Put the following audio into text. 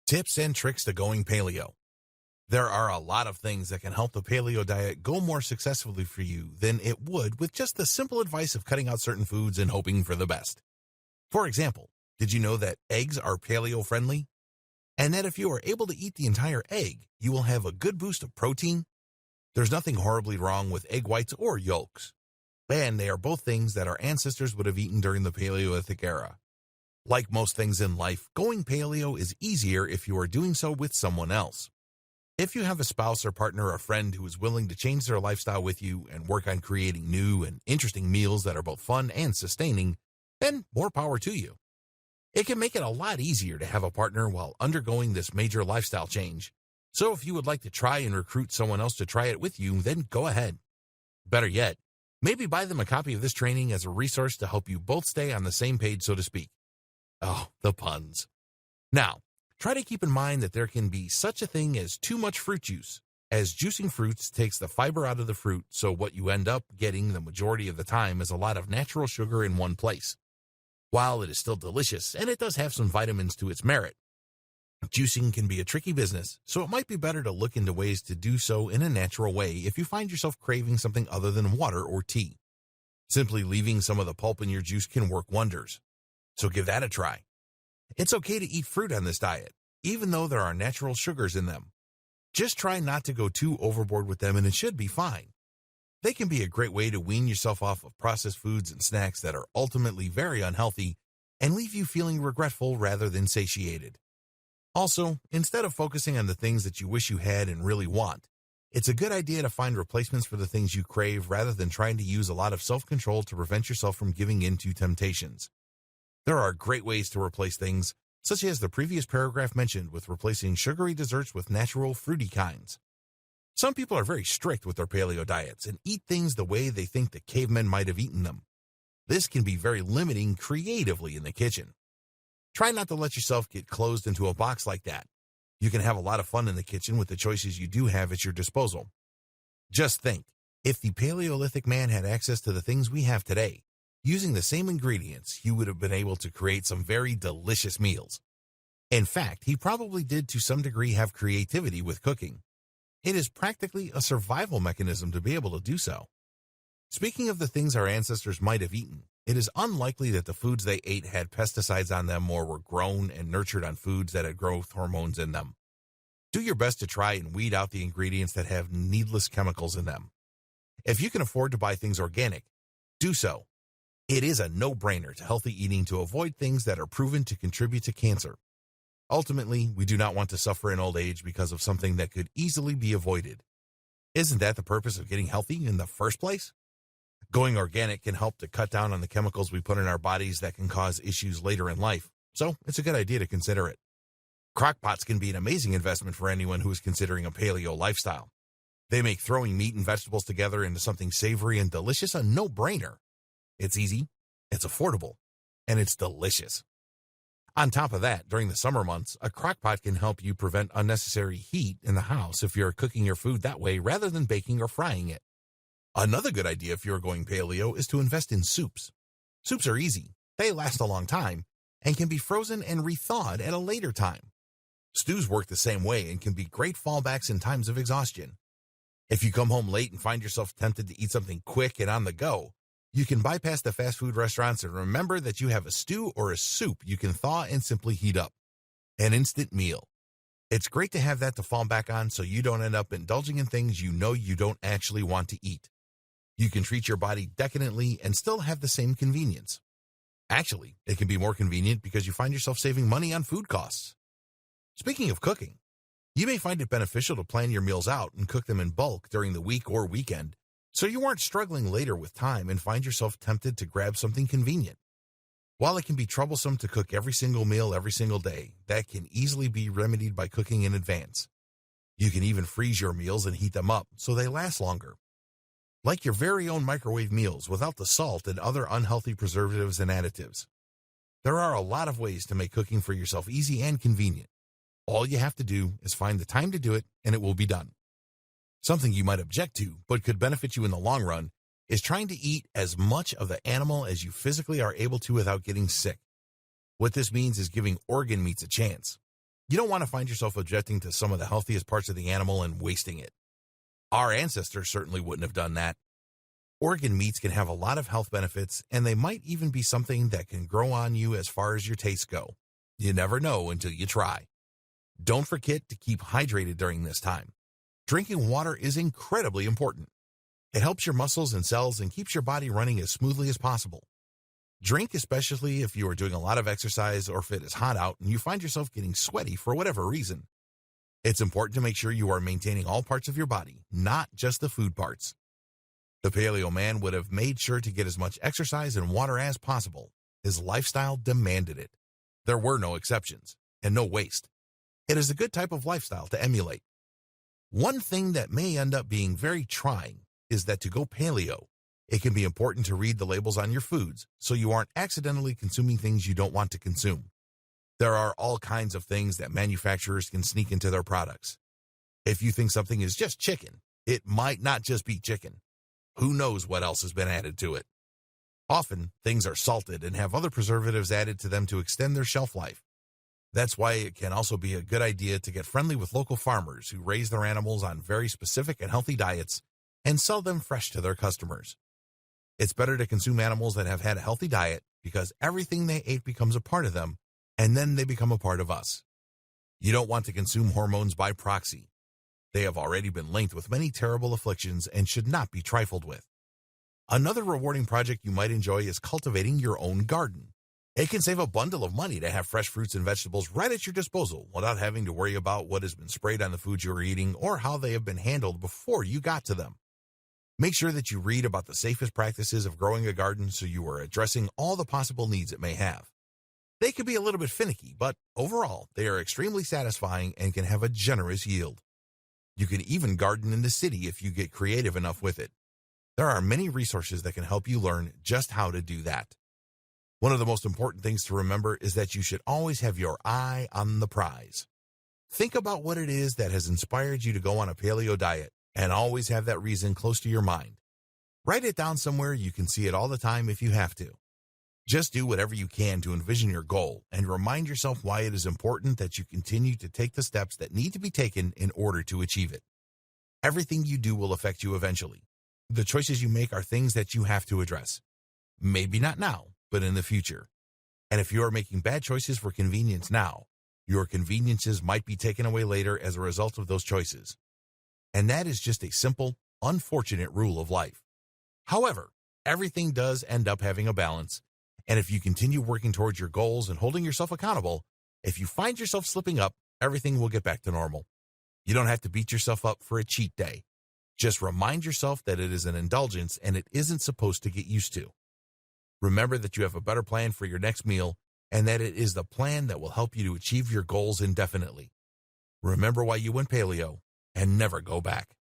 Tips and tricks to going paleo. There are a lot of things that can help the paleo diet go more successfully for you than it would with just the simple advice of cutting out certain foods and hoping for the best. For example, did you know that eggs are paleo friendly? And that if you are able to eat the entire egg, you will have a good boost of protein? There's nothing horribly wrong with egg whites or yolks. And they are both things that our ancestors would have eaten during the Paleolithic era. Like most things in life, going paleo is easier if you are doing so with someone else. If you have a spouse or partner or friend who is willing to change their lifestyle with you and work on creating new and interesting meals that are both fun and sustaining, then more power to you. It can make it a lot easier to have a partner while undergoing this major lifestyle change. So if you would like to try and recruit someone else to try it with you, then go ahead. Better yet, maybe buy them a copy of this training as a resource to help you both stay on the same page, so to speak. Oh, the puns. Now, try to keep in mind that there can be such a thing as too much fruit juice, as juicing fruits takes the fiber out of the fruit, so what you end up getting the majority of the time is a lot of natural sugar in one place. While it is still delicious, and it does have some vitamins to its merit, juicing can be a tricky business, so it might be better to look into ways to do so in a natural way if you find yourself craving something other than water or tea. Simply leaving some of the pulp in your juice can work wonders. So give that a try. It's okay to eat fruit on this diet, even though there are natural sugars in them. Just try not to go too overboard with them and it should be fine. They can be a great way to wean yourself off of processed foods and snacks that are ultimately very unhealthy and leave you feeling regretful rather than satiated. Also, instead of focusing on the things that you wish you had and really want, it's a good idea to find replacements for the things you crave rather than trying to use a lot of self-control to prevent yourself from giving in to temptations. There are great ways to replace things, such as the previous paragraph mentioned with replacing sugary desserts with natural, fruity kinds. Some people are very strict with their paleo diets and eat things the way they think the cavemen might have eaten them. This can be very limiting creatively in the kitchen. Try not to let yourself get closed into a box like that. You can have a lot of fun in the kitchen with the choices you do have at your disposal. Just think, if the Paleolithic man had access to the things we have today, using the same ingredients, he would have been able to create some very delicious meals. In fact, he probably did to some degree have creativity with cooking. It is practically a survival mechanism to be able to do so. Speaking of the things our ancestors might have eaten, it is unlikely that the foods they ate had pesticides on them or were grown and nurtured on foods that had growth hormones in them. Do your best to try and weed out the ingredients that have needless chemicals in them. If you can afford to buy things organic, do so. It is a no-brainer to healthy eating to avoid things that are proven to contribute to cancer. Ultimately, we do not want to suffer in old age because of something that could easily be avoided. Isn't that the purpose of getting healthy in the first place? Going organic can help to cut down on the chemicals we put in our bodies that can cause issues later in life, so it's a good idea to consider it. Crockpots can be an amazing investment for anyone who is considering a paleo lifestyle. They make throwing meat and vegetables together into something savory and delicious a no-brainer. It's easy, it's affordable, and it's delicious. On top of that, during the summer months, a crockpot can help you prevent unnecessary heat in the house if you're cooking your food that way rather than baking or frying it. Another good idea if you're going paleo is to invest in soups. Soups are easy, they last a long time, and can be frozen and rethawed at a later time. Stews work the same way and can be great fallbacks in times of exhaustion. If you come home late and find yourself tempted to eat something quick and on the go, you can bypass the fast food restaurants and remember that you have a stew or a soup you can thaw and simply heat up. An instant meal. It's great to have that to fall back on so you don't end up indulging in things you know you don't actually want to eat. You can treat your body decadently and still have the same convenience. Actually, it can be more convenient because you find yourself saving money on food costs. Speaking of cooking, you may find it beneficial to plan your meals out and cook them in bulk during the week or weekend, so you aren't struggling later with time and find yourself tempted to grab something convenient. While it can be troublesome to cook every single meal every single day, that can easily be remedied by cooking in advance. You can even freeze your meals and heat them up so they last longer. Like your very own microwave meals without the salt and other unhealthy preservatives and additives. There are a lot of ways to make cooking for yourself easy and convenient. All you have to do is find the time to do it and it will be done. Something you might object to, but could benefit you in the long run, is trying to eat as much of the animal as you physically are able to without getting sick. What this means is giving organ meats a chance. You don't want to find yourself objecting to some of the healthiest parts of the animal and wasting it. Our ancestors certainly wouldn't have done that. Organ meats can have a lot of health benefits, and they might even be something that can grow on you as far as your tastes go. You never know until you try. Don't forget to keep hydrated during this time. Drinking water is incredibly important. It helps your muscles and cells and keeps your body running as smoothly as possible. Drink especially if you are doing a lot of exercise or if it is hot out and you find yourself getting sweaty for whatever reason. It's important to make sure you are maintaining all parts of your body, not just the food parts. The Paleo man would have made sure to get as much exercise and water as possible. His lifestyle demanded it. There were no exceptions, and no waste. It is a good type of lifestyle to emulate. One thing that may end up being very trying is that to go paleo, it can be important to read the labels on your foods so you aren't accidentally consuming things you don't want to consume. There are all kinds of things that manufacturers can sneak into their products. If you think something is just chicken, it might not just be chicken. Who knows what else has been added to it? Often, things are salted and have other preservatives added to them to extend their shelf life. That's why it can also be a good idea to get friendly with local farmers who raise their animals on very specific and healthy diets and sell them fresh to their customers. It's better to consume animals that have had a healthy diet because everything they ate becomes a part of them, and then they become a part of us. You don't want to consume hormones by proxy. They have already been linked with many terrible afflictions and should not be trifled with. Another rewarding project you might enjoy is cultivating your own garden. It can save a bundle of money to have fresh fruits and vegetables right at your disposal without having to worry about what has been sprayed on the foods you are eating or how they have been handled before you got to them. Make sure that you read about the safest practices of growing a garden so you are addressing all the possible needs it may have. They can be a little bit finicky, but overall, they are extremely satisfying and can have a generous yield. You can even garden in the city if you get creative enough with it. There are many resources that can help you learn just how to do that. One of the most important things to remember is that you should always have your eye on the prize. Think about what it is that has inspired you to go on a paleo diet, and always have that reason close to your mind. Write it down somewhere you can see it all the time if you have to. Just do whatever you can to envision your goal and remind yourself why it is important that you continue to take the steps that need to be taken in order to achieve it. Everything you do will affect you eventually. The choices you make are things that you have to address. Maybe not now, but in the future. And if you are making bad choices for convenience now, your conveniences might be taken away later as a result of those choices. And that is just a simple, unfortunate rule of life. However, everything does end up having a balance, and if you continue working towards your goals and holding yourself accountable, if you find yourself slipping up, everything will get back to normal. You don't have to beat yourself up for a cheat day. Just remind yourself that it is an indulgence and it isn't supposed to get used to. Remember that you have a better plan for your next meal and that it is the plan that will help you to achieve your goals indefinitely. Remember why you went paleo and never go back.